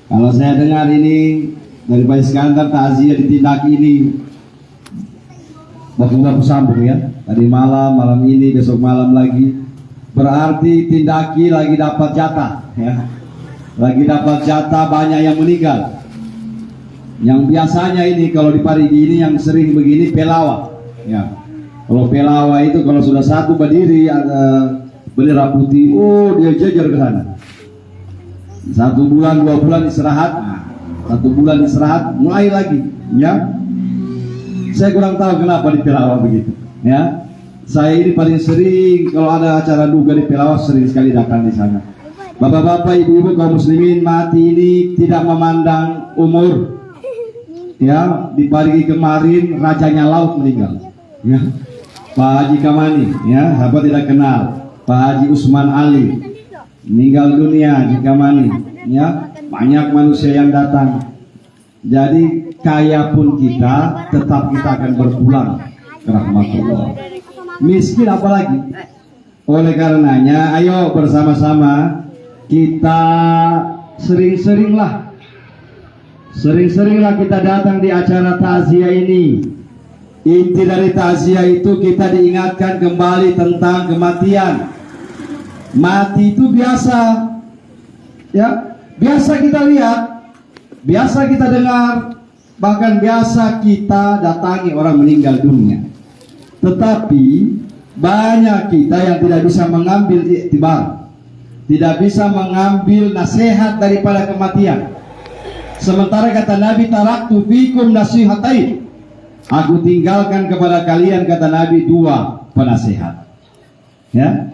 Kalau saya dengar ini dari Pak Iskandar takziah ditindak ini, waktu sambung ya, tadi malam, malam ini, besok malam lagi, berarti tindaki lagi dapat jatah ya, lagi dapat jatah banyak yang meninggal. Yang biasanya ini kalau di Parigi ini yang sering begini pelawak ya. Kalau pelawak itu kalau sudah satu berdiri ada bendera putih, oh dia jejer ke sana. 1 bulan 2 bulan istirahat, 1 bulan istirahat mulai lagi ya. Saya kurang tahu kenapa di pelawak begitu ya. Saya ini paling sering kalau ada acara duga di pelawak sering sekali datang di sana. Bapak-bapak, ibu-ibu kaum muslimin, mati ini tidak memandang umur ya. Di Parigi kemarin rajanya laut meninggal ya, Pak Haji Kamani ya, siapa tidak kenal Pak Haji Usman Ali meninggal dunia di Kamani ya. Banyak manusia yang datang. Jadi kaya pun kita, tetap kita akan berpulang ke rahmatullah. Miskin apalagi. Oleh karenanya ayo bersama-sama kita sering-seringlah kita datang di acara takziah ini. Inti dari takziah itu kita diingatkan kembali tentang kematian. Mati itu biasa ya, biasa kita lihat, biasa kita dengar, bahkan biasa kita datangi orang meninggal dunia. Tetapi banyak kita yang tidak bisa mengambil iktibar, tidak bisa mengambil nasihat daripada kematian. Sementara kata Nabi, taraktu fikum nasihatain, aku tinggalkan kepada kalian, kata Nabi, 2 penasihat ya.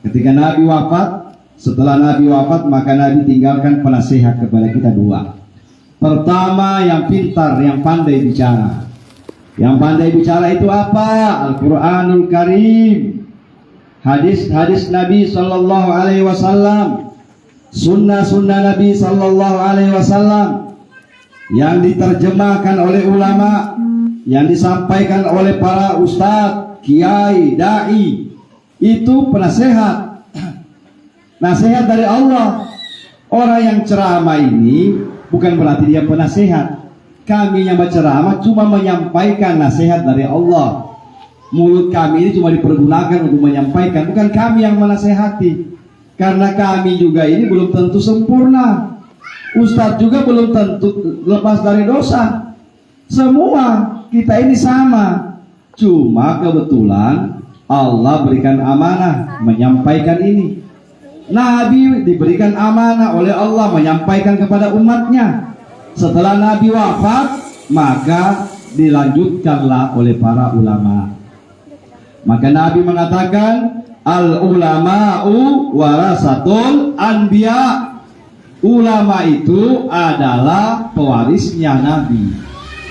Ketika Nabi wafat, setelah Nabi wafat, maka Nabi tinggalkan penasihat kepada kita 2. Pertama, yang pintar, yang pandai bicara. Yang pandai bicara itu apa? Al-Quranul Karim, hadis-hadis Nabi Sallallahu Alaihi Wasallam, sunnah-sunnah Nabi Sallallahu Alaihi Wasallam, yang diterjemahkan oleh ulama, yang disampaikan oleh para ustadz, kiai, dai. Itu penasehat, nasihat dari Allah. Orang yang ceramah ini bukan berarti dia penasehat. Kami yang berceramah cuma menyampaikan nasihat dari Allah. Mulut kami ini cuma dipergunakan untuk menyampaikan, bukan kami yang menasehati. Karena kami juga ini belum tentu sempurna. Ustadz juga belum tentu lepas dari dosa. Semua kita ini sama. Cuma kebetulan Allah berikan amanah menyampaikan ini. Nabi diberikan amanah oleh Allah menyampaikan kepada umatnya. Setelah Nabi wafat, maka dilanjutkanlah oleh para ulama. Maka Nabi mengatakan, al ulama'u warasatul anbiya. Ulama itu adalah pewarisnya Nabi.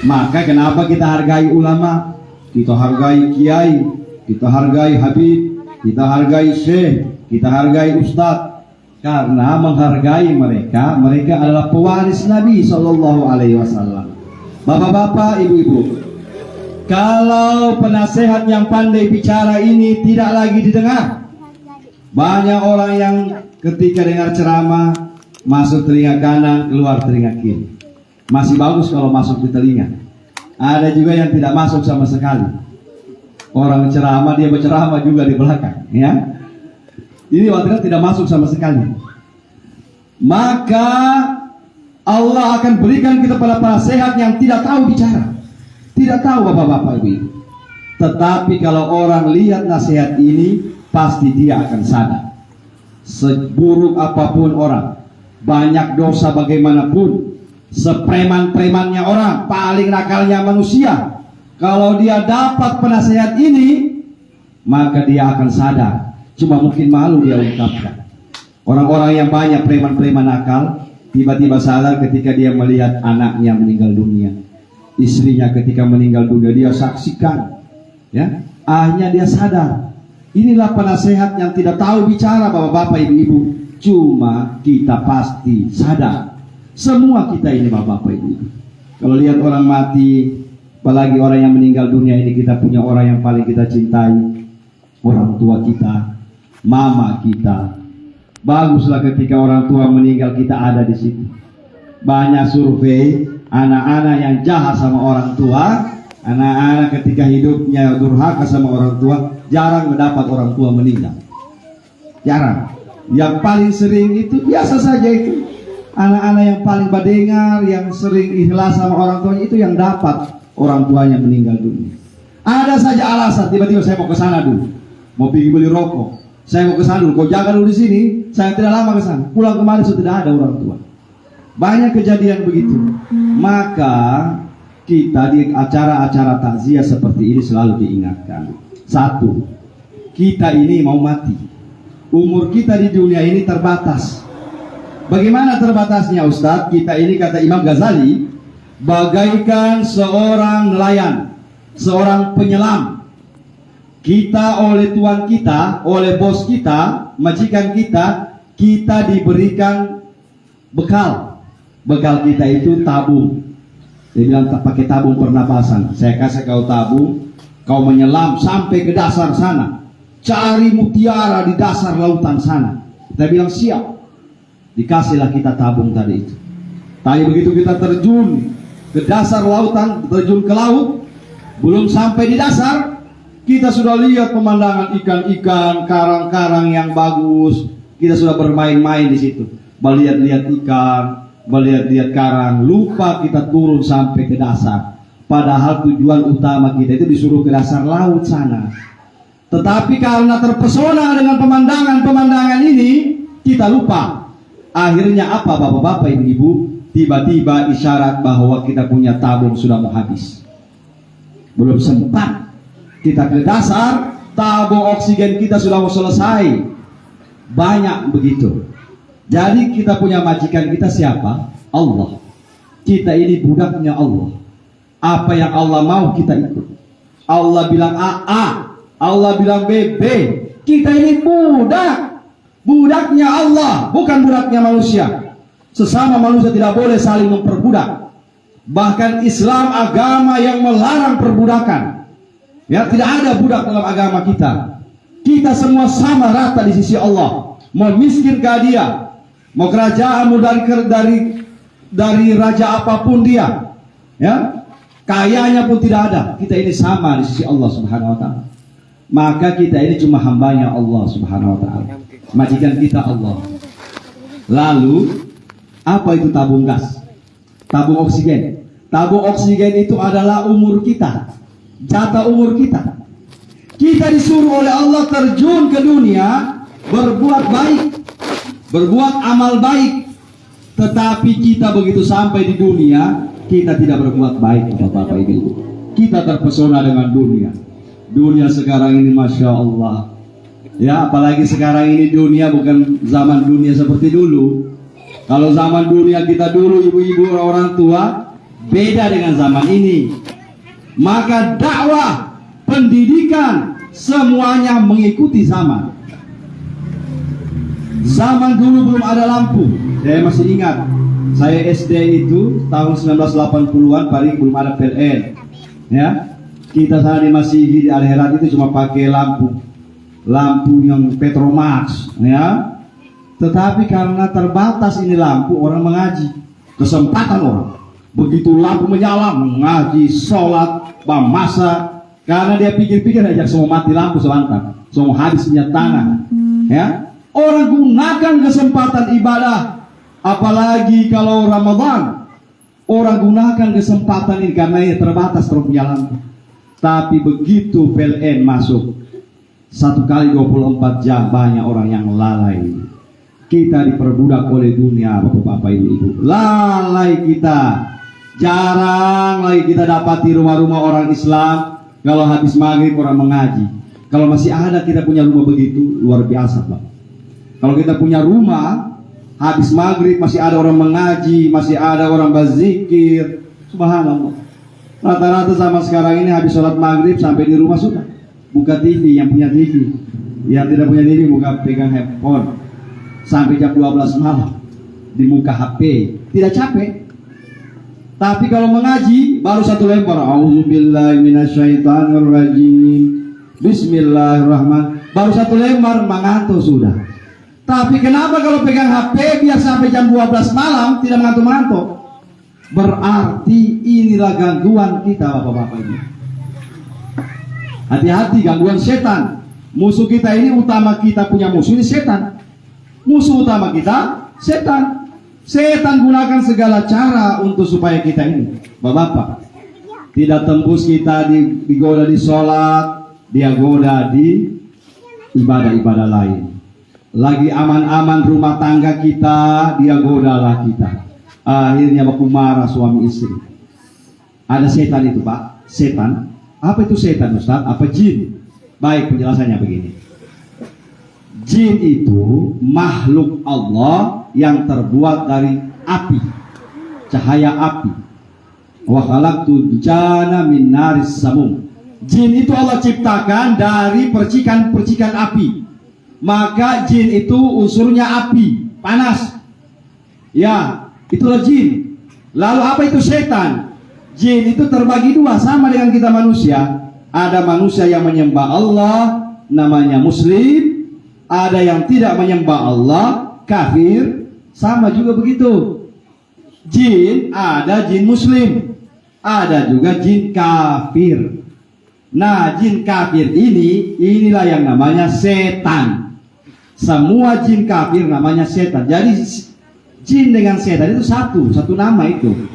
Maka kenapa kita hargai ulama? Kita hargai kiai, kita hargai habib, kita hargai syekh, kita hargai ustadz. Karena menghargai mereka, mereka adalah pewaris Nabi Sallallahu Alaihi Wasallam. Bapak-bapak, ibu-ibu, kalau penasehat yang pandai bicara ini tidak lagi didengar, banyak orang yang ketika dengar ceramah masuk telinga kanan, keluar telinga kiri. Masih bagus kalau masuk di telinga. Ada juga yang tidak masuk sama sekali. Orang ceramah, dia berceramah juga di belakang, ya. Ini artinya tidak masuk sama sekali. Maka Allah akan berikan kita pada penasehat yang tidak tahu bicara, tidak tahu bapak-bapak ibu. Tetapi kalau orang lihat nasihat ini, pasti dia akan sadar. Seburuk apapun orang, banyak dosa bagaimanapun, sepreman-premannya orang, paling nakalnya manusia, kalau dia dapat penasehat ini, maka dia akan sadar. Cuma mungkin malu dia ungkapkan. Orang-orang yang banyak preman-preman nakal, tiba-tiba sadar ketika dia melihat anaknya meninggal dunia, istrinya ketika meninggal dunia, dia saksikan, ya, akhirnya dia sadar. Inilah penasehat yang tidak tahu bicara, bapak-bapak, ibu-ibu. Cuma kita pasti sadar. Semua kita ini bapak-bapak, ibu-ibu. Kalau lihat orang mati, apalagi orang yang meninggal dunia ini, kita punya orang yang paling kita cintai, orang tua kita, mama kita. Baguslah ketika orang tua meninggal kita ada di situ. Banyak survei anak-anak yang jahat sama orang tua, anak-anak ketika hidupnya durhaka sama orang tua, jarang mendapat orang tua meninggal. Jarang. Yang paling sering itu biasa saja itu. Anak-anak yang paling badengar, yang sering ikhlas sama orang tuanya, itu yang dapat orang tuanya meninggal dunia. Ada saja alasan, tiba-tiba saya mau ke sana dulu, mau pergi beli rokok, saya mau ke sana dulu, kau jaga dulu di sini, saya tidak lama ke sana. Pulang kemarin sudah tidak ada orang tua. Banyak kejadian begitu. Maka kita di acara-acara takziah seperti ini selalu diingatkan. Satu, kita ini mau mati. Umur kita di dunia ini terbatas. Bagaimana terbatasnya Ustadz? Kita ini, kata Imam Ghazali, bagaikan seorang nelayan, seorang penyelam. Kita oleh Tuhan kita, oleh bos kita, majikan kita, kita diberikan bekal. Bekal kita itu tabung. Dia bilang tak pakai tabung pernapasan. Saya kasih kau tabung, kau menyelam sampai ke dasar sana, cari mutiara di dasar lautan sana. Kita bilang siap. Dikasihlah kita tabung tadi itu. Tapi begitu kita terjun ke dasar lautan, terjun ke laut, belum sampai di dasar, kita sudah lihat pemandangan ikan-ikan, karang-karang yang bagus. Kita sudah bermain-main di situ, melihat-lihat ikan, melihat-lihat karang. Lupa kita turun sampai ke dasar. Padahal tujuan utama kita itu disuruh ke dasar laut sana. Tetapi karena terpesona dengan pemandangan-pemandangan ini, kita lupa. Akhirnya apa bapak-bapak, ibu-ibu? Tiba-tiba isyarat bahwa kita punya tabung sudah mau habis. Belum sempat kita ke dasar, tabung oksigen kita sudah mau selesai. Banyak begitu. Jadi kita punya majikan kita siapa? Allah. Kita ini budaknya Allah. Apa yang Allah mau kita ikut. Allah bilang A, Allah bilang B. Kita ini budak. Budaknya Allah, bukan budaknya manusia. Sesama manusia tidak boleh saling memperbudak. Bahkan Islam agama yang melarang perbudakan. Ya, tidak ada budak dalam agama kita. Kita semua sama rata di sisi Allah. Mau miskinkah dia, mau kerajaanmu dari raja apapun dia, ya, kayanya pun tidak ada. Kita ini sama di sisi Allah Subhanahu wa taala. Maka kita ini cuma hambanya Allah Subhanahu wa taala. Majikan kita Allah. Lalu apa itu tabung gas? Tabung oksigen. Tabung oksigen itu adalah umur kita, jatah umur kita. Kita disuruh oleh Allah terjun ke dunia, berbuat baik, berbuat amal baik. Tetapi kita begitu sampai di dunia, kita tidak berbuat baik, Bapak Ibu. Kita terpesona dengan dunia. Dunia sekarang ini Masya Allah. Ya, apalagi sekarang ini dunia bukan zaman dunia seperti dulu. Kalau zaman dunia kita dulu, ibu-ibu, orang tua, beda dengan zaman ini. Maka dakwah, pendidikan, semuanya mengikuti zaman. Zaman dulu belum ada lampu. Saya masih ingat, saya SD itu tahun 1980-an, paling belum ada PLN. Ya, kita sana di Masihi, di Al-Herat itu cuma pakai lampu yang Petromax, ya. Tetapi karena terbatas ini lampu, orang mengaji, kesempatan orang. Begitu lampu menyala, mengaji, sholat, masak. Karena dia pikir-pikir aja semua mati lampu sebentar, semua habis minyak tangan, ya. Orang gunakan kesempatan ibadah, apalagi kalau Ramadan. Orang gunakan kesempatan ini karena ini terbatas punya lampu. Tapi begitu PLN masuk, 1 kali 24 jam, banyak orang yang lalai. Kita diperbudak oleh dunia, bapak-bapak, ibu-ibu. Lalai kita. Jarang lagi kita dapati rumah-rumah orang Islam kalau habis maghrib orang mengaji. Kalau masih ada kita punya rumah begitu, luar biasa, Pak. Kalau kita punya rumah habis maghrib masih ada orang mengaji, masih ada orang berzikir, subhanallah. Rata-rata sama sekarang ini habis sholat maghrib sampai di rumah sudah buka TV, yang punya TV. Yang tidak punya TV buka pegang handphone sampai jam 12 malam di muka HP. Tidak capek. Tapi kalau mengaji baru 1 lembar, auzubillahi minasyaitonirrajim, bismillahirrahmanirrahim, baru 1 lembar mengantuk sudah. Tapi kenapa kalau pegang HP biar sampai jam 12 malam tidak mengantuk-mengantuk? Berarti inilah gangguan kita, bapak-bapak ini. Hati-hati, gangguan setan. Musuh kita ini, utama kita punya musuh ini setan. Musuh utama kita setan. Setan gunakan segala cara untuk supaya kita ini, bapak-bapak, tidak tembus kita digoda di sholat, dia goda di ibadah-ibadah lain. Lagi aman-aman rumah tangga kita, dia godalah kita. Akhirnya baku marah suami istri. Ada setan itu, Pak. Setan. Apa itu setan, Ustaz? Apa jin? Baik, penjelasannya begini. Jin itu makhluk Allah yang terbuat dari api, cahaya api. Wa khalaqtu jana min naris samum. Jin itu Allah ciptakan dari percikan-percikan api. Maka jin itu unsurnya api, panas. Ya, itulah jin. Lalu apa itu setan? Jin itu terbagi dua, sama dengan kita manusia. Ada manusia yang menyembah Allah, namanya muslim. Ada yang tidak menyembah Allah, kafir. Sama juga begitu. Jin, ada jin muslim, ada juga jin kafir. Nah, jin kafir inilah yang namanya setan. Semua jin kafir namanya setan. Jadi jin dengan setan itu satu nama itu.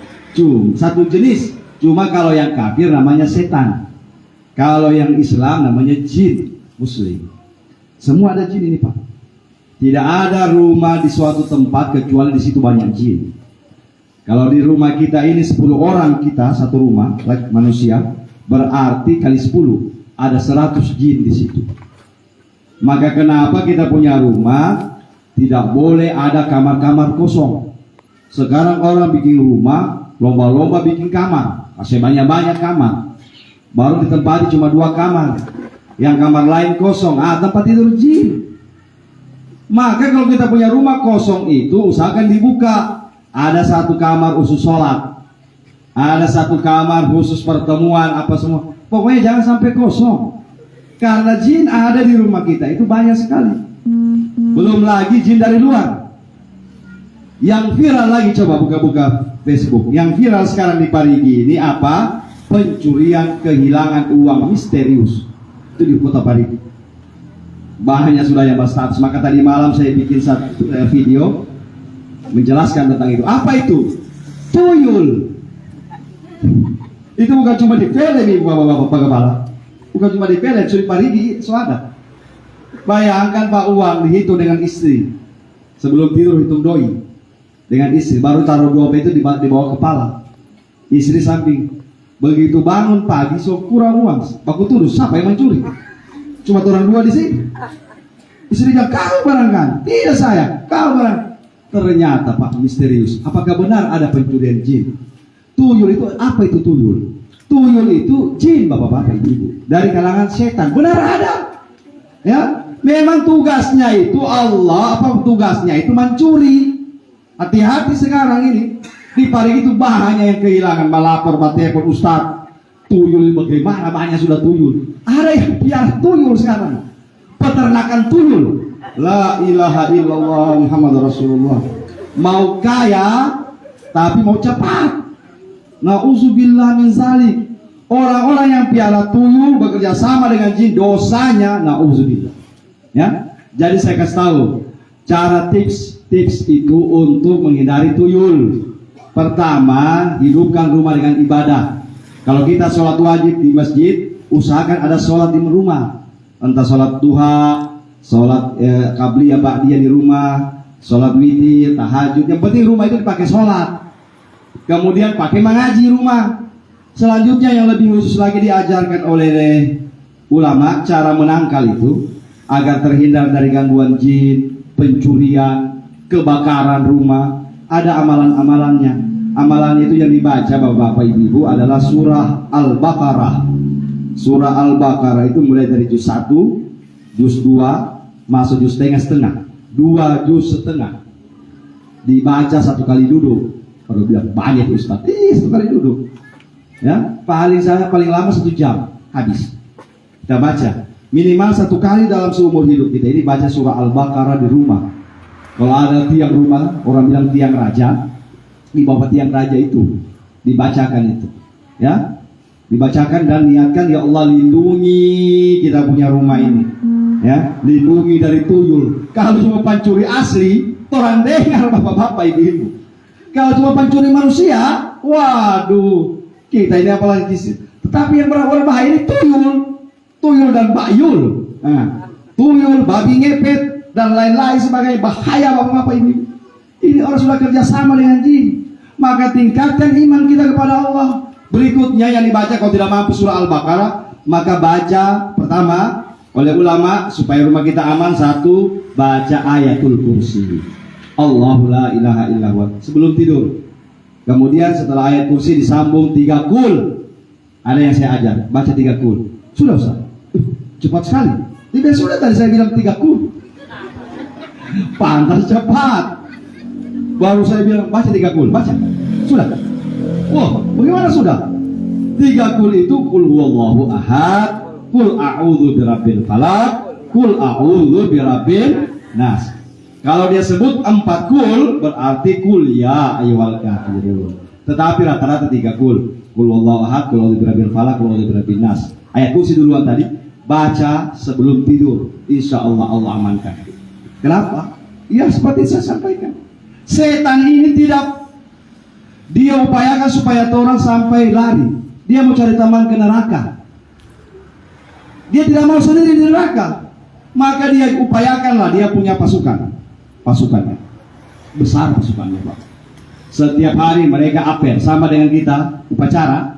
Satu jenis. Cuma kalau yang kafir namanya setan. Kalau yang Islam namanya jin muslim. Semua ada jin ini, Pak. Tidak ada rumah di suatu tempat kecuali di situ banyak jin. Kalau di rumah kita ini 10 orang kita satu rumah manusia, berarti kali 10 ada 100 jin di situ. Maka kenapa kita punya rumah tidak boleh ada kamar-kamar kosong? Sekarang orang bikin rumah lomba-lomba bikin kamar, masih banyak-banyak kamar. Baru ditempati cuma 2 kamar. Yang kamar lain kosong, tempat tidur jin. Maka kalau kita punya rumah kosong itu usahakan dibuka. Ada 1 kamar khusus sholat, ada 1 kamar khusus pertemuan, apa semua. Pokoknya jangan sampai kosong. Karena jin ada di rumah kita itu banyak sekali. Belum lagi jin dari luar. Yang viral lagi, coba buka-buka Facebook. Yang viral sekarang di Parigi ini apa? Pencurian kehilangan uang misterius. Itu di Kota Parigi. Bahannya sudah yang status. Maka tadi malam saya bikin satu video menjelaskan tentang itu. Apa itu? Tuyul. Itu bukan cuma di film ini, Bapak Kepala. Bukan cuma di film, di Parigi ada. Bayangkan Pak, uang dihitung dengan istri. Sebelum tidur hitung doi dengan istri. Baru taruh 2 itu di bawah kepala. Istri samping. Begitu bangun pagi, so kurang uang. Baku tuduh, siapa yang mencuri? Cuma orang 2 di sini. Istri bilang, kau barang kan? Tidak saya, kau barang. Ternyata Pak, misterius. Apakah benar ada pencurian jin? Tuyul itu, apa itu tuyul? Tuyul itu jin, bapak-bapak, ibu-ibu. Dari kalangan setan. Benar ada. Ya, memang tugasnya itu Allah, tugasnya itu mencuri. Hati-hati sekarang ini. Di Parigi itu banyak yang kehilangan, melapor, telepon Ustaz. Tuyul bagaimana, banyak sudah tuyul. Ada yang biar tuyul sekarang. Peternakan tuyul. La ilaha illallah Muhammad Rasulullah. Mau kaya, tapi mau cepat. Na'udzubillah min zalik. Orang-orang yang piara tuyul bekerja sama dengan jin, dosanya na'udzubillah. Ya, jadi saya kasih tahu cara tips itu untuk menghindari tuyul. Pertama, hidupkan rumah dengan ibadah. Kalau kita sholat wajib di masjid, usahakan ada sholat di rumah. Entah sholat duha, sholat qabliyah ba'diyah di rumah, sholat witir, tahajud. Yang penting rumah itu dipakai sholat. Kemudian pakai mengaji rumah. Selanjutnya yang lebih khusus lagi diajarkan oleh ulama cara menangkal itu agar terhindar dari gangguan jin, pencurian, kebakaran rumah. Ada amalan-amalannya. Amalan itu yang dibaca bapak-bapak ibu-ibu adalah surah Al-Baqarah. Surah Al-Baqarah itu mulai dari juz 1, juz 2, masuk juz setengah. 2 juz setengah. Dibaca 1 kali duduk. Kalau bilang banyak Ustaz, 1 kali duduk. Ya, paling lama 1 jam habis. Kita baca minimal 1 kali dalam seumur hidup kita ini baca surah Al-Baqarah di rumah. Kalau ada tiang rumah, orang bilang tiang raja, di bawah tiang raja itu dibacakan itu, ya, dibacakan dan niatkan, ya Allah lindungi kita punya rumah ini, ya, lindungi dari tuyul. Kalau cuma pencuri asli, orang dengar bapak-bapak ibu-ibu. Kalau cuma pencuri manusia, waduh, kita ini apalagi. Tetapi yang berbahaya ini tuyul dan bayul, tuyul, babi ngepet dan lain-lain sebagai bahaya bapak-bapak ini. Ini orang sudah kerjasama dengan jin. Maka tingkatkan iman kita kepada Allah. Berikutnya yang dibaca kalau tidak mampu surah Al-Baqarah, maka baca pertama oleh ulama supaya rumah kita aman, satu, baca ayatul kursi. Allahu la ilaha illallah sebelum tidur. Kemudian setelah ayat kursi disambung 3 kul. Ada yang saya ajar, baca 3 kul. Sudah Ustaz. Cepat sekali. Tidak sudah tadi saya bilang 3 kul. Pantas cepat. Baru saya bilang baca 3 kul, baca. Sudah. Wah, bagaimana sudah? 3 kul itu kul huwallahu ahad, kul a'udzu birabbil falaq, kul a'udzu birabbin nas. Kalau dia sebut 4 kul berarti kul ya ayyuhal kafirun. Tetapi rata-rata 3 kul. Kul huwallahu ahad, kul a'udzu birabbil falaq, kul a'udzu birabbin nas. Ayat kursi duluan tadi, baca sebelum tidur. Insyaallah Allah amankan. Kenapa? Ya seperti saya sampaikan. Setan ini tidak dia upayakan supaya orang sampai lari. Dia mau cari teman ke neraka. Dia tidak mau sendiri di neraka. Maka dia upayakanlah dia punya pasukannya. Besar pasukannya, Pak. Setiap hari mereka apel sama dengan kita upacara.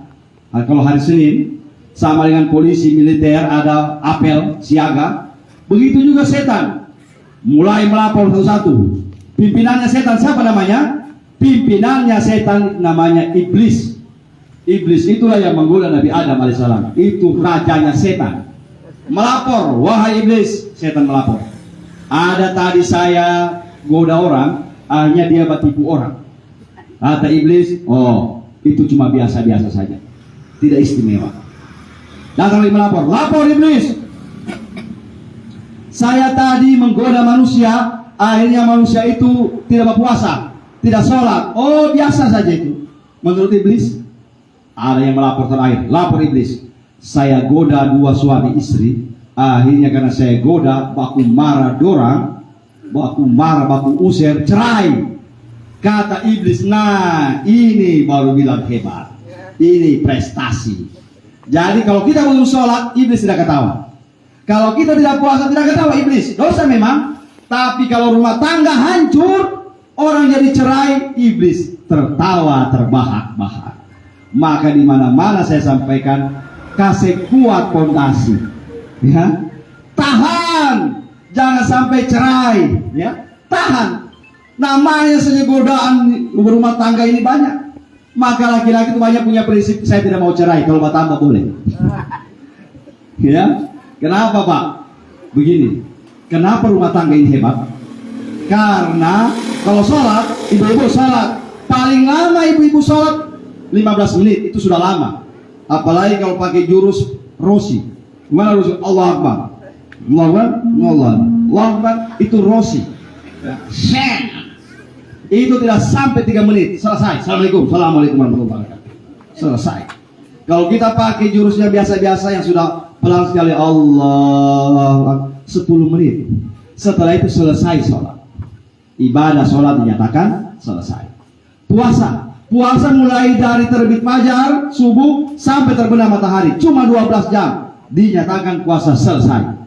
Kalau hari Senin sama dengan polisi militer ada apel siaga. Begitu juga setan. Mulai melapor satu-satu. Pimpinannya setan siapa namanya? Pimpinannya setan namanya iblis. Iblis itulah yang menggoda Nabi Adam alaihissalam. Itu rajanya setan. Melapor, wahai iblis. Setan melapor. Ada tadi saya goda orang, akhirnya dia tipu orang. Kata iblis, oh itu cuma biasa-biasa saja, tidak istimewa. Datang lagi melapor, lapor iblis. Saya tadi menggoda manusia. Akhirnya manusia itu tidak berpuasa, tidak sholat. Oh biasa saja itu. Menurut iblis, ada yang melapor terakhir. Lapor iblis, saya goda 2 suami istri. Akhirnya karena saya goda, baku marah dorang, baku usir, cerai. Kata iblis, nah ini baru bilang hebat. Ini prestasi. Jadi kalau kita belum sholat, iblis tidak ketawa. Kalau kita tidak puasa, tidak ketawa iblis. Dosa memang. Tapi kalau rumah tangga hancur, orang jadi cerai, iblis tertawa terbahak-bahak. Maka di mana-mana saya sampaikan, kasih kuat fondasi, ya, tahan, jangan sampai cerai, ya, tahan. Namanya saja godaan rumah tangga ini banyak. Maka laki-laki itu banyak punya prinsip, saya tidak mau cerai, kalau mau tambah boleh. Ya, kenapa Pak? Begini. Kenapa rumah tangga ini hebat? Karena kalau sholat, ibu-ibu sholat, paling lama ibu-ibu sholat 15 menit, itu sudah lama. Apalagi kalau pakai jurus rosi. Gimana jurus? Allah Akbar, Allah Akbar, Allah Akbar, itu rosi. Itu tidak sampai 3 menit, selesai. Assalamualaikum warahmatullahi wabarakatuh. Selesai. Kalau kita pakai jurusnya biasa-biasa yang sudah pelan sekali, Allah 10 menit. Setelah itu selesai sholat. Ibadah sholat dinyatakan selesai. Puasa mulai dari terbit fajar subuh sampai terbenam matahari, cuma 12 jam, dinyatakan puasa selesai.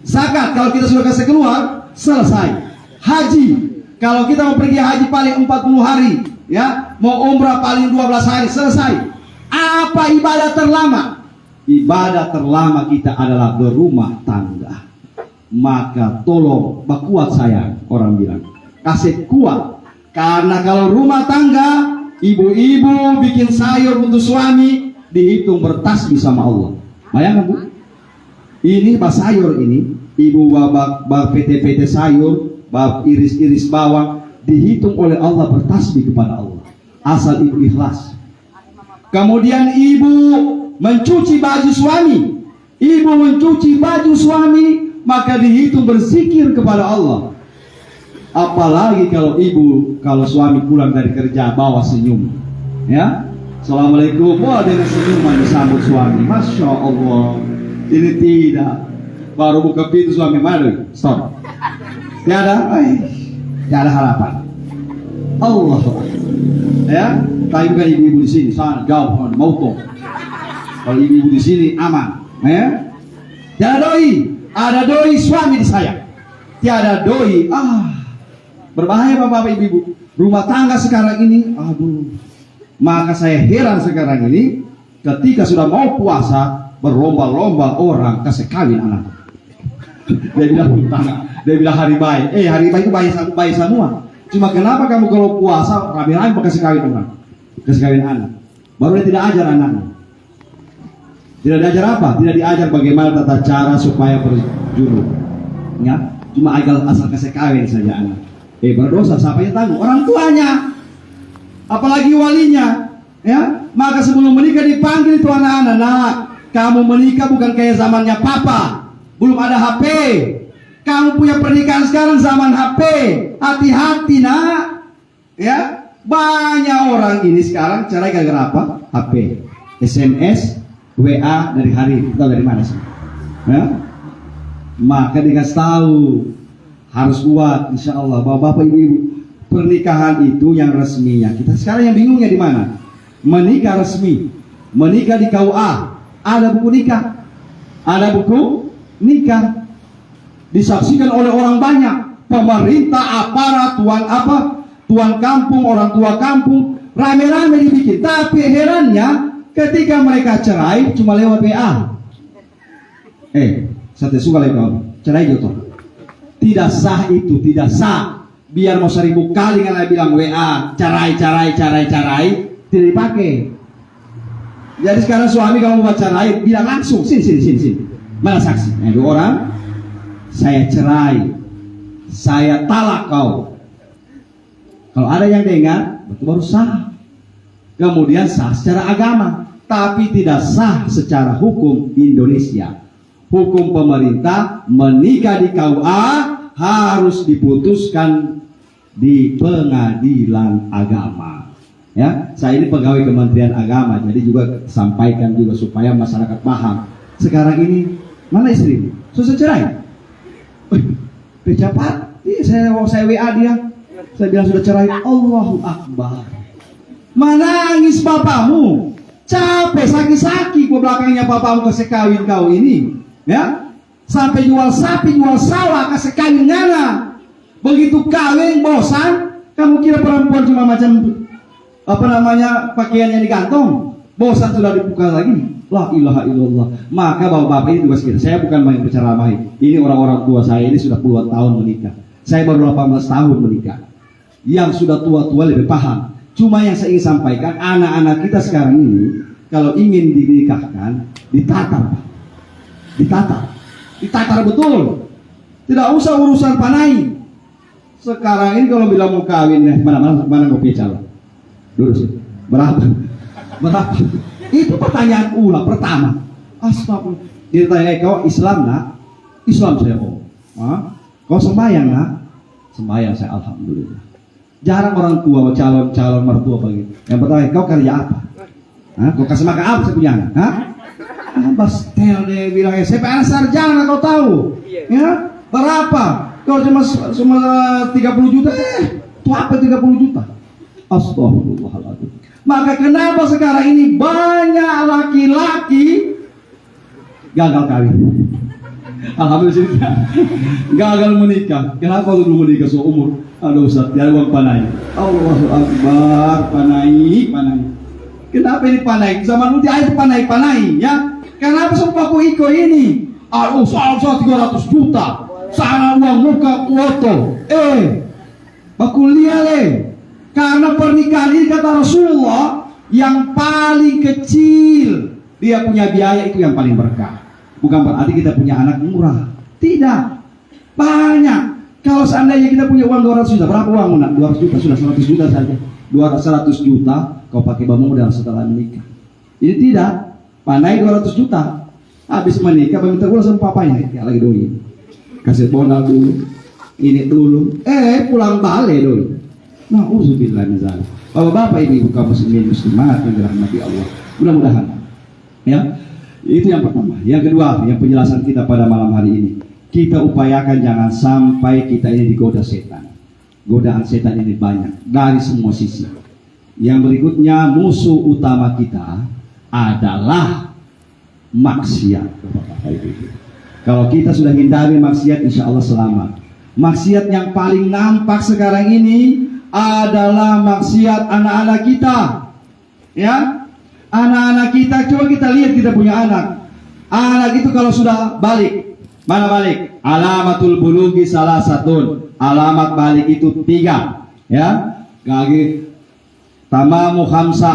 Zakat kalau kita sudah kasih keluar selesai. Haji kalau kita mau pergi haji paling 40 hari, ya, mau umrah paling 12 hari, selesai. Apa ibadah terlama? Ibadah terlama kita adalah berumah tangga. Maka tolong berkuat sayang, orang bilang, kasih kuat. Karena kalau rumah tangga, ibu-ibu bikin sayur untuk suami, dihitung bertasbih sama Allah. Bayangkan Bu, ini bak sayur ini, ibu bak PT sayur, bak iris-iris bawang, dihitung oleh Allah bertasbih kepada Allah. Asal ibu ikhlas. Kemudian ibu mencuci baju suami, ibu mencuci baju suami, maka dihitung berzikir kepada Allah. Apalagi kalau suami pulang dari kerja bawa senyum, ya. Assalamualaikum, wah dengan senyuman disambut suami, masya Allah. Ini tidak, baru buka pintu suami malu, stop. Tiada harapan. Allah, ya. Tapi bukan ibu-ibu di sini, sana jauh, mau toh. Kalau ibu-ibu di sini aman, ya. Tiada doi, ada doi suami di saya. Tiada doi, berbahaya bapak ibu-ibu. Rumah tangga sekarang ini, aduh. Maka saya heran sekarang ini, ketika sudah mau puasa, berlomba-lomba orang kasih kawin anak. Dia bilang dia bilang hari baik. Hari baik itu baik semua. Cuma kenapa kamu kalau puasa rame-rame kasih kawin orang, kasih kawin anak? Baru dia tidak ajar anaknya. Tidak diajar apa? Tidak diajar bagaimana tata cara supaya berjuru. Ya, cuma asal kasih kawin saja anak. Berdosa, siapa yang tanggung? Orang tuanya. Apalagi walinya, ya. Maka sebelum menikah dipanggil itu anak-anak, nah, kamu menikah bukan kayak zamannya papa, belum ada HP. Kamu punya pernikahan sekarang zaman HP. Hati-hati nak, ya. Banyak orang ini sekarang cerai gara-gara apa? HP, SMS, WA dari hari, tahu dari mana sih? Ya? Maka dikasih tahu harus kuat, insya Allah, bapak-bapak ibu-ibu. Pernikahan itu yang resminya. Kita sekarang yang bingungnya di mana? Menikah resmi, menikah di KUA, ada buku nikah, ada buku nikah, disaksikan oleh orang banyak, pemerintah, aparat, tuan kampung, orang tua kampung, rame-rame dibikin. Tapi herannya, ketika mereka cerai cuma lewat WA. Saya suka lewat cerai gitu. Tidak sah itu, tidak sah. Biar mau 1000 kali kan bilang WA, carai, tidak dipakai. Jadi sekarang suami kalau mau carai, bilang langsung, sini. Mana saksi? Dua orang, saya cerai, saya talak kau. Kalau ada yang dengar, itu baru sah. Kemudian sah secara agama, tapi tidak sah secara hukum Indonesia. Hukum pemerintah menikah di KUA harus diputuskan di pengadilan agama. Ya, saya ini pegawai Kementerian Agama, jadi juga sampaikan juga supaya masyarakat paham. Sekarang ini mana istri? Susah cerai. Cepat. Saya WA dia. Saya bilang sudah cerai. Allahu Akbar. Menangis bapakmu. Capek sakit-sakit ke belakangnya bapakmu kasih kawin kau ini. Ya, sampai jual sapi, jual sawah kasih kawin ngana. Begitu kawin bosan, kamu kira perempuan cuma macam pakaiannya digantung, bosan sudah dibuka lagi. La ilaha illallah. Maka bapak-bapak ini juga sekitar. Saya bukan main berceramah. Ini orang-orang tua saya ini sudah puluhan tahun menikah. Saya baru 18 tahun menikah. Yang sudah tua-tua lebih paham. Cuma yang saya ingin sampaikan, anak-anak kita sekarang ini kalau ingin dinikahkan, ditatar, ditatar betul. Tidak usah urusan panai. Sekarang ini kalau bilang mau kawin, mana kopi calon? Dulu sih, berapa? Itu pertanyaan ulang pertama. Astagfirullah. Dia tanya, kau Islam nak? Islam saya. Kau sembahyang nak? Sembahyang saya, alhamdulillah. Jarang orang tua calon mertua begitu. Yang pertama, kau kerja apa? Kau kasih makan apa saya punya anak? Bastel dia bilang, saya pengen sarjana kau tahu? Ya, berapa? Kalau cuma 30 juta, itu apa 30 juta? Astagfirullahaladzim. Maka kenapa sekarang ini banyak laki-laki gagal kawin? Alhamdulillah gagal menikah. Kenapa belum menikah seumur? Aduh Ustaz, dia uang panai. Allahu Akbar, panai. Kenapa ini panai? Zaman dulu dia panai ya. Kenapa sumpah iko ini? Soal 300 juta. Sana uang muka foto. Bakuliah Karena pernikahan ini kata Rasulullah yang paling kecil dia punya biaya itu yang paling berkah. Bukan berarti kita punya anak murah. Tidak. Banyak. Kalau seandainya kita punya uang 200 juta, berapa uang nak? 200 juta sudah 100 juta saja. 100 juta kau pakai modal setelah menikah. Ini tidak. Pandai 200 juta. Habis menikah minta uang sama papanya. Ya lagi doi. Kasih modal dulu. ini dulu, pulang balik dulu. Nah, uzubillah min zalik. Bapak-bapak, ibu-ibu kaum muslimin muslimat yang dirahmati Allah. Mudah-mudahan ya. Itu yang pertama. Yang kedua, yang penjelasan kita pada malam hari ini. Kita upayakan jangan sampai kita ini digoda setan. Godaan setan ini banyak dari semua sisi. Yang berikutnya, musuh utama kita adalah maksiat. Kalau kita sudah hindari maksiat, insya Allah selamat. Maksiat yang paling nampak sekarang ini adalah maksiat anak-anak kita. Ya, anak-anak kita, coba kita lihat, kita punya anak. Anak itu kalau sudah balik, mana balik? Alamatul bulugi salah satu. Alamat balik itu 3. Ya, gagi tamamu khamsa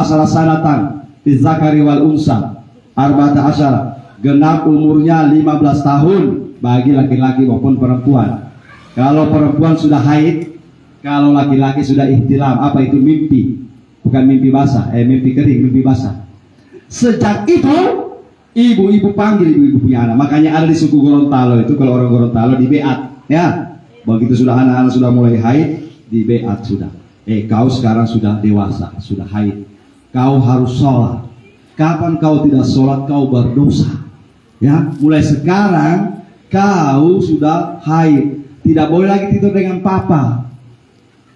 asara sanatan fi zakari wal unsa arba'ata asyara. Genap umurnya 15 tahun bagi laki-laki maupun perempuan. Kalau perempuan sudah haid, kalau laki-laki sudah ihtilam. Apa itu? Mimpi. Bukan mimpi basah, mimpi kering, mimpi basah. Sejak itu ibu-ibu panggil ibu-ibu punya anak. Makanya ada di suku Gorontalo itu, kalau orang Gorontalo di beat, ya. Begitu sudah anak-anak sudah mulai haid, di beat sudah. Kau sekarang sudah dewasa, sudah haid. Kau harus sholat. Kapan kau tidak sholat, kau berdosa. Ya, mulai sekarang kau sudah haid, tidak boleh lagi tidur dengan papa.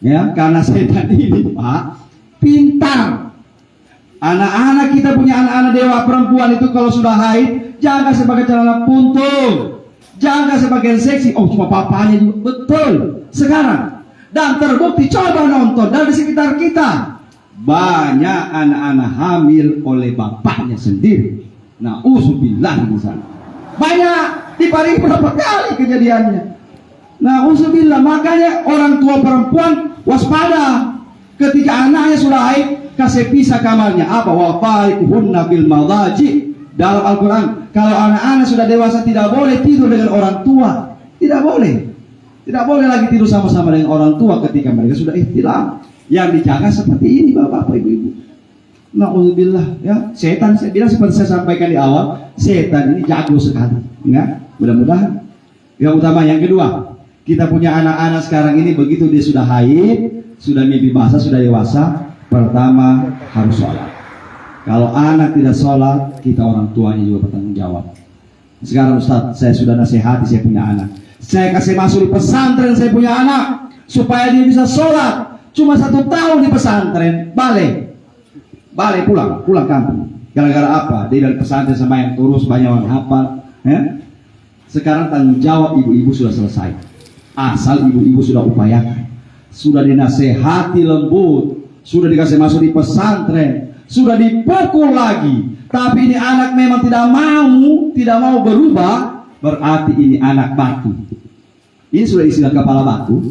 Ya, karena setan ini, Pak, pintar. Anak-anak kita punya anak-anak dewa perempuan itu kalau sudah haid, jangan sebagai celana puntung, jangan sebagai seksi. Oh, cuma papanya juga. Betul. Sekarang dan terbukti, coba nonton dari sekitar kita, banyak anak-anak hamil oleh bapaknya sendiri. Na'udzubillah misalnya. Banyak di Paris berapa kali kejadiannya. Na'udzubillah. Makanya orang tua perempuan waspada ketika anaknya sudah haid, kasih pisah kamarnya. Apa? Wafariquhunna bil madaji. Dalam Al-Quran, kalau anak-anak sudah dewasa tidak boleh tidur dengan orang tua. Tidak boleh. Tidak boleh lagi tidur sama-sama dengan orang tua ketika mereka sudah ihtilam. Yang dijaga seperti ini, bapak-bapak, ibu-ibu. Na'udzubillah, ya. Setan, saya bilang seperti saya sampaikan di awal, setan ini jago sekali. Ya, mudah-mudahan. Yang utama, yang kedua, kita punya anak-anak sekarang ini begitu dia sudah haid, sudah mimpi basah, sudah dewasa, pertama harus sholat. Kalau anak tidak sholat, kita orang tuanya juga bertanggung jawab. Sekarang Ustaz, saya sudah nasihati saya punya anak. Saya kasih masuk di pesantren saya punya anak supaya dia bisa sholat. Cuma 1 tahun di pesantren, balik pulang kampung. Gara-gara apa? Dia dari pesantren sama yang terus banyak orang hafal. Ya? Sekarang tanggung jawab ibu-ibu sudah selesai. Asal ibu-ibu sudah upayakan, sudah dinasehati lembut, sudah dikasih masuk di pesantren, sudah dipukul lagi. Tapi ini anak memang tidak mau berubah, berarti ini anak batu. Ini sudah istilah kepala batu.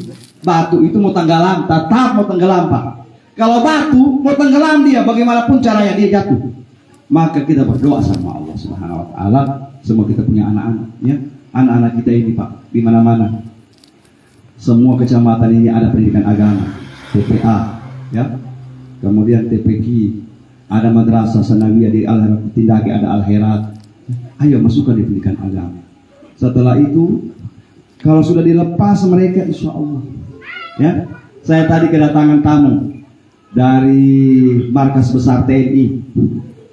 Batu itu mau tenggelam, tetap mau tenggelam, Pak. Kalau batu mau tenggelam dia, bagaimanapun caranya dia jatuh. Maka kita berdoa sama Allah Subhanahu wa taala, semua kita punya anak-anak, ya. Anak-anak kita ini, Pak, di mana-mana. Semua kecamatan ini ada pendidikan agama, TPA, ya. Kemudian TPQ, ada madrasah sanawiyah di Tindagi, ada Al-Herat. Ayo masukkan di pendidikan agama. Setelah itu, kalau sudah dilepas mereka, insya Allah, ya. Saya tadi kedatangan tamu dari markas besar TNI,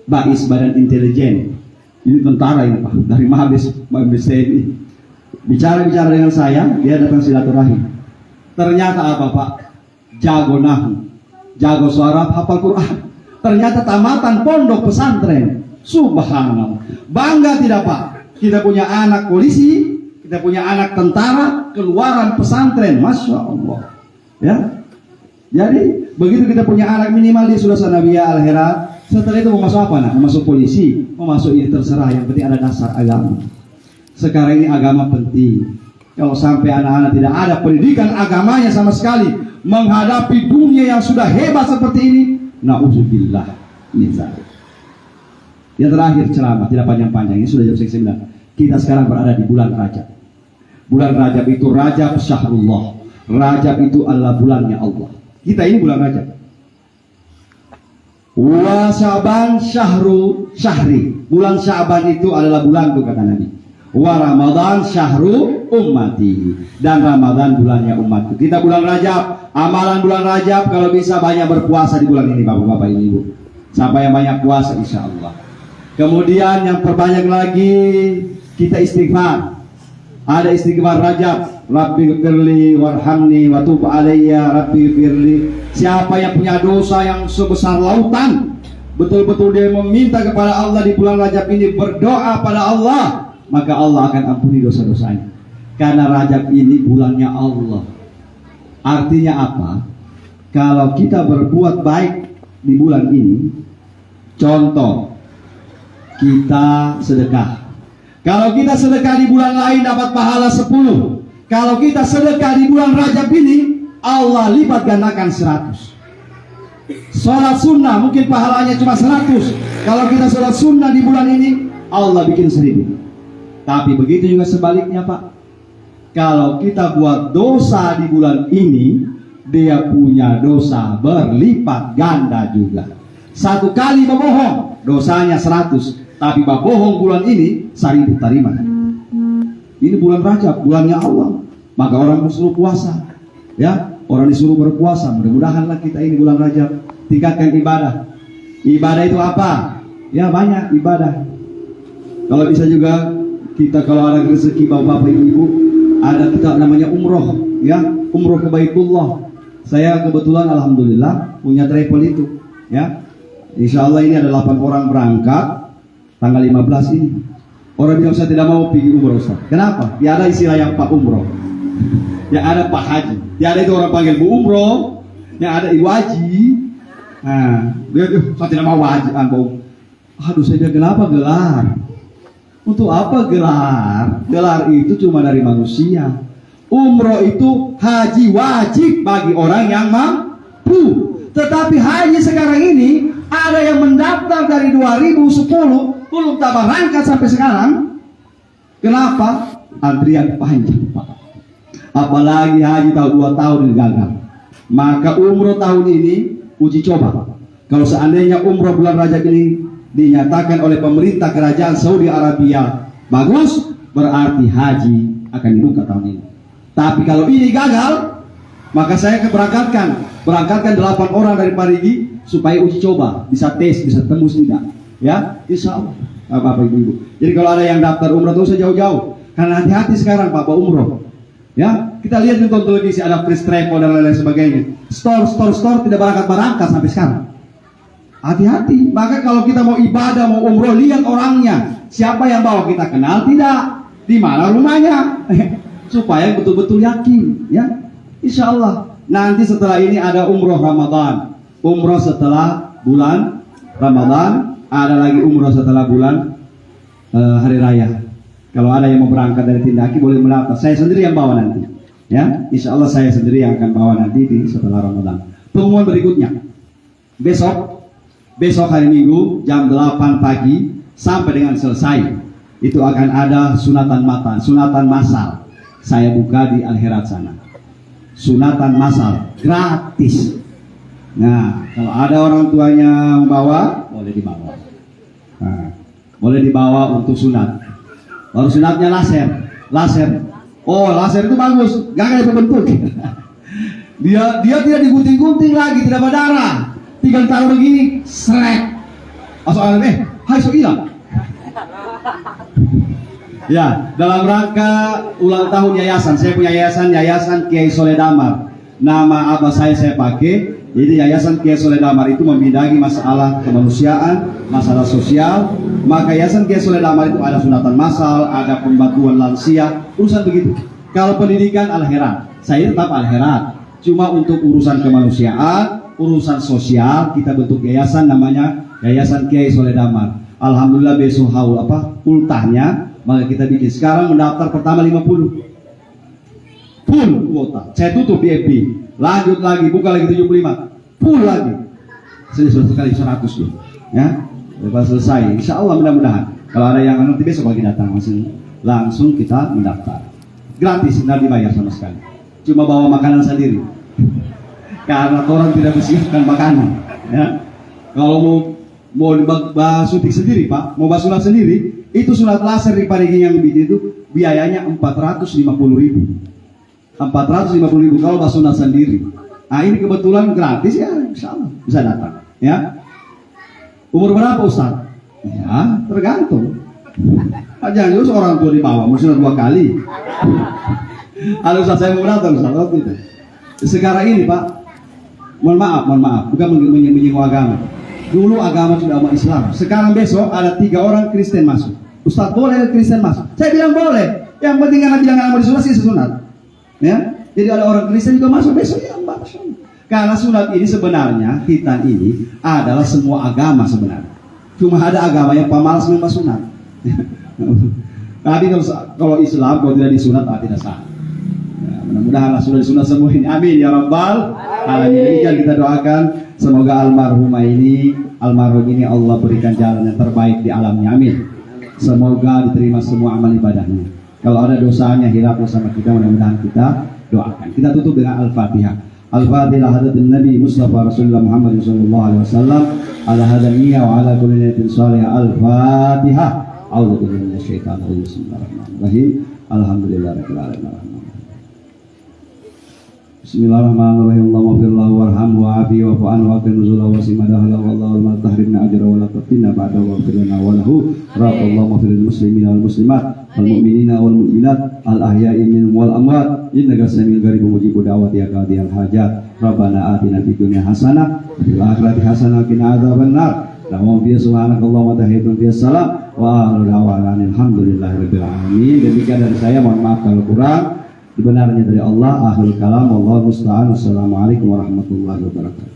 Bais Badan Intelijen. Ini tentara ini, Pak, dari Mabes TNI. Bicara dengan saya, dia datang silaturahim. Ternyata apa, Pak? Jago nahu, jago suara, hafal Quran. Ternyata tamatan pondok pesantren. Subhanallah. Bangga tidak, Pak? Kita punya anak polisi, kita punya anak tentara, keluaran pesantren. Masya Allah. Ya. Jadi begitu kita punya anak, minimal dia sudah sanawiyah Al-Herat. Setelah itu mau masuk apa, nak? Mau masuk polisi, mau masuk ini terserah. Yang penting ada dasar agama. Sekarang ini agama penting. Kalau sampai anak-anak tidak ada pendidikan agamanya sama sekali, menghadapi dunia yang sudah hebat seperti ini, na'udzubillah min dzalik. Yang terakhir ceramah, tidak panjang-panjang, ini sudah jam 9. Kita sekarang berada di bulan Rajab. Bulan Rajab itu Rajab Syahrullah. Rajab itu adalah bulannya Allah. Kita ini bulan Rajab. Wa Sya'ban syahru syahri. Bulan Sya'ban itu adalah bulanku, kata Nabi. Wa Ramadan syahru ummati, dan Ramadan bulannya umatku. Kita bulan Rajab, amalan bulan Rajab kalau bisa banyak berpuasa di bulan ini Bapak-bapak Ibu. Siapa yang banyak puasa insya Allah. Kemudian yang perbanyak lagi kita istighfar. Ada istighfar Rajab, Rabbi firli warhamni wa tub alayya Rabbi firli. Siapa yang punya dosa yang sebesar lautan, betul-betul dia meminta kepada Allah di bulan Rajab ini, berdoa pada Allah, maka Allah akan ampuni dosa-dosanya. Karena Rajab ini bulannya Allah. Artinya apa? Kalau kita berbuat baik di bulan ini, contoh, kita sedekah. Kalau kita sedekah di bulan lain dapat pahala 10. Kalau kita sedekah di bulan Rajab ini, Allah lipat gandakan 100. Sholat sunnah mungkin pahalanya cuma 100. Kalau kita sholat sunnah di bulan ini, Allah bikin 1000. Tapi begitu juga sebaliknya Pak. Kalau kita buat dosa di bulan ini, dia punya dosa berlipat ganda juga. Satu kali berbohong, dosanya 100. Tapi berbohong bulan ini 1000 terima. Ini bulan Rajab, bulannya Allah. Maka orang disuruh puasa, ya, orang disuruh berpuasa. Mudah-mudahanlah kita ini bulan Rajab tingkatkan ibadah. Ibadah itu apa? Ya banyak ibadah. Kalau bisa juga kita, kalau ada rezeki bapak-bapak ibu, ada kita namanya umroh, ya, umroh ke Baitullah. Saya kebetulan alhamdulillah punya travel itu, ya. Insya Allah ini ada 8 orang berangkat tanggal 15 ini. Orang bilang saya tidak mau pergi umroh Ustaz. Kenapa? Ya ada istilah yang Pak Umroh, yang ada Pak Haji. Ya ada itu orang panggil Bu Umroh, yang ada Ibu Haji. Nah, dia saya tidak mau wajib, aduh saya bilang kenapa gelar? Untuk apa gelar? Gelar itu cuma dari manusia. Umroh itu haji wajib bagi orang yang mampu. Tetapi haji sekarang ini ada yang mendaftar dari 2010 belum tak berangkat sampai sekarang. Kenapa? Antrian panjang Pak. Apalagi haji tahun 2 tahun ini gagal. Maka umroh tahun ini uji coba. Kalau seandainya umroh bulan Rajab ini dinyatakan oleh pemerintah kerajaan Saudi Arabia bagus, berarti haji akan dibuka tahun ini. Tapi kalau ini gagal, maka saya akan berangkatkan 8 orang dari Parigi supaya uji coba, bisa tes, bisa tembus tidak, ya, insya Allah, Bapak Ibu. Jadi kalau ada yang daftar umroh itu usah jauh-jauh, karena hati-hati sekarang Bapak umroh, ya. Kita lihat di televisi ada first travel dan lain-lain sebagainya. Store tidak berangkat sampai sekarang. Hati-hati. Maka kalau kita mau ibadah, mau umroh, lihat orangnya. Siapa yang bawa, kita kenal tidak? Di mana rumahnya? Supaya betul-betul yakin, ya. Insya Allah. Nanti setelah ini ada umroh Ramadan. Umroh setelah bulan Ramadan. Ada lagi umroh setelah bulan Hari Raya. Kalau ada yang mau berangkat dari Tindaki boleh mendaftar. Saya sendiri yang bawa nanti, ya. Insya Allah saya sendiri yang akan bawa nanti setelah Ramadan. Pengumuman berikutnya besok hari Minggu jam 8 pagi sampai dengan selesai itu akan ada sunatan massal. Saya buka di Al-Herat sana. Sunatan massal gratis. Nah, kalau ada orang tuanya membawa, boleh dibawa. Nah, boleh dibawa untuk sunat. Baru sunatnya laser. Oh, laser itu bagus, gak ada bentuk. dia tidak digunting-gunting lagi, tidak berdarah. Tinggal taruh begini, srek. Hai so hilang. Ya, dalam rangka ulang tahun yayasan, saya punya yayasan Kiai Soleh Damar. Nama abah saya pakai. Jadi Yayasan Kiai Soleh Damar itu membidangi masalah kemanusiaan, masalah sosial. Maka Yayasan Kiai Soleh Damar itu ada sunatan massal, ada pembantuan lansia, urusan begitu. Kalau pendidikan Al-Herat, saya tetap Al-Herat. Cuma untuk urusan kemanusiaan, urusan sosial, kita bentuk yayasan namanya Yayasan Kiai Soleh Damar. Alhamdulillah besok ultahnya, maka kita bikin. Sekarang mendaftar pertama 50. Full kuota. Saya tutup VIP. Lanjut lagi, buka lagi 75, full lagi. Sudah sekali 100 loh, ya. Lepas selesai, insya Allah mudah-mudahan. Kalau ada yang nanti besok lagi datang, langsung kita mendaftar. Gratis, tidak dibayar sama sekali. Cuma bawa makanan sendiri. Karena orang tidak bersiapkan makanan, ya. Kalau mau mau suntik sendiri Pak, mau sunat sendiri, itu sunat laser di Parigi yang itu biayanya 450.000. 450.000 kalau sunat sendiri. Nah ini kebetulan gratis ya, insya Allah bisa datang. Ya, umur berapa Ustaz? Ya tergantung. Jangan terus orang tua dibawa, mesti 2 kali. Kalau Ustaz saya mau datang Ustaz, itu. Sekarang ini Pak, mohon maaf, bukan menyinggung agama. Dulu agama sudah umat Islam. Sekarang besok ada 3 orang Kristen masuk. Ustaz boleh Kristen masuk? Saya bilang boleh. Yang penting karena bilang mau disunat sih sunat. Ya, jadi ada orang Kristen juga masuk besok ya Mbak. Karena sunat ini sebenarnya kita ini adalah semua agama sebenarnya. Cuma ada agama yang pemalas memang sunat. Tapi kalau Islam kalau tidak disunat tidak sah. Ya, mudah-mudahan sudah disunat semua ini. Amin ya rabbal alamin. Demikian kita doakan semoga almarhum ini Allah berikan jalan yang terbaik di alamnya. Amin. Semoga diterima semua amal ibadahnya. Kalau ada dosanya hilaf bersama kita, mudah-mudahan kita doakan. Kita tutup dengan Al-Fatihah. Al-Fatihah hadatin Nabi Mustafa Rasulullah Muhammad sallallahu alaihi wasallam ala hadaniya wa ala kulli niyatin salihah. Al-Fatihah. A'udzu billahi minasyaitonir rajim. Bismillahirrahmanirrahim. Alhamdulillahirabbil alamin. Bismillahirrahmanirrahim. Allahumma fir lahu warhamhu wa'afi wa'fu anhu wa qina nuzulahu wa simadahu wallahu la tahrimna ajra wa la taftinna ba'da wa fir lana wa lahu Allahumma fir lil muslimina wal muslimat wal mu'minina wal mu'minat al ahya'i minhum wal amwat innaka samiul qaribun mujibud da'wati ya qadiyal hajat Rabbana atina fid dunya hasanah wa fil akhirati hasanah wa qina adzaban nar. Lahum fi subhanakallahumma wa tahiyyatun fi salam wa alhamdulillahirabbil alamin. Demikian dari saya, mohon maaf kalau kurang. Sebenarnya dari Allah, akhirul kalam, Allah musta'an. Wassalamualaikum warahmatullahi wabarakatuh.